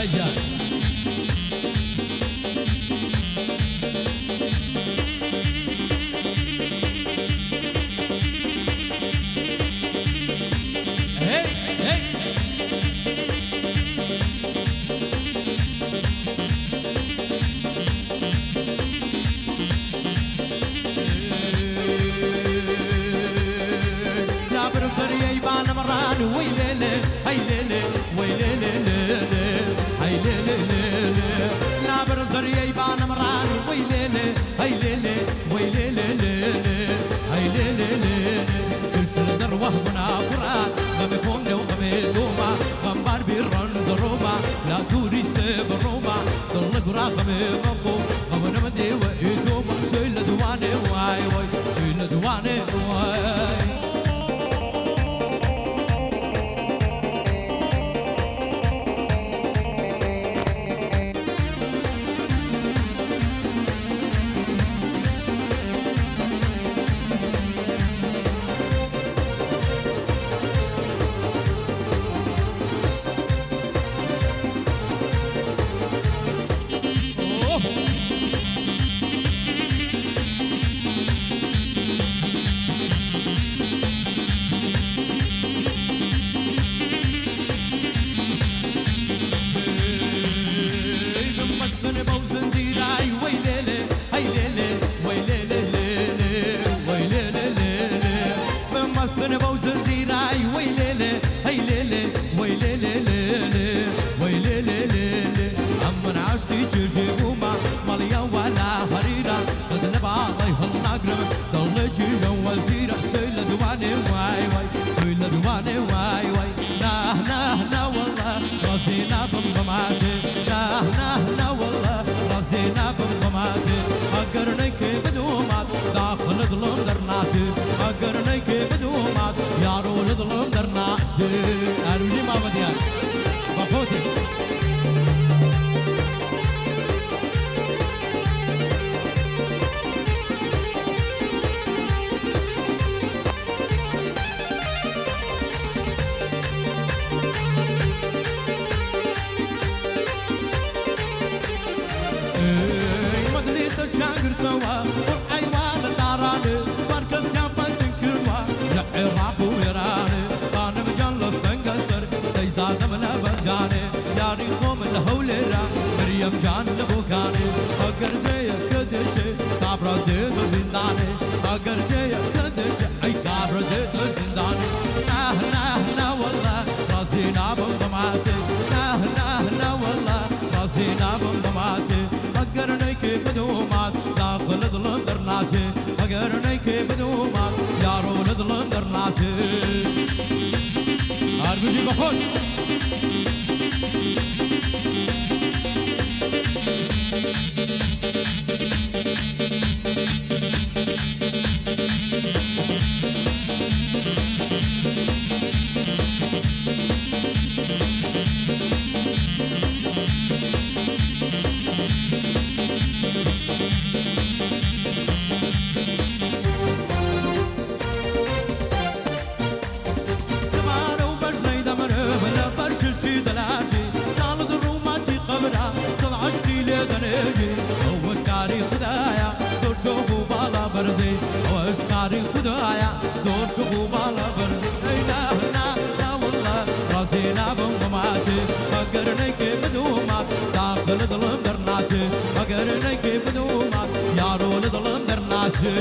هجان ويلي هيلي ويلي هيلي لا برزر يبان مران ويلي هيلي ويلي هيلي سلسل دروه منافرات غمكم لو غميدوما غمبار بيرن زروما لا توري سيب الروما ضل قرا غميمكم غمنا مدي وإيدوما سيل دواني واي واي سيل دواني واي راسينا بمضماسي نا والله راسينا بمضماسي أقرنيك بدومات داخل ظلم درناسي أقرنيك بدومات يارو ظلم درناسي أروجي ما بديان بفوتي مريم جان لبوكاني اگر جاي كدشي كابرا دي زنداني اگر جاي كدشي اي كابرا دي زنداني نا والله راسينا بمضماسي نا والله راسينا بمضماسي اگر نيكي بدومات داخل ظلم درناسي اگر نيكي بدومات يارو ظلم درناسي اربجي بخوش خدايا زور شغوب على برزي لا والله راسينا بمضماسي فقرنيك بدومات داخل ظلم درناسي فقرنيك بدومات يارو ظلم درناسي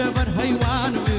جبر حيوان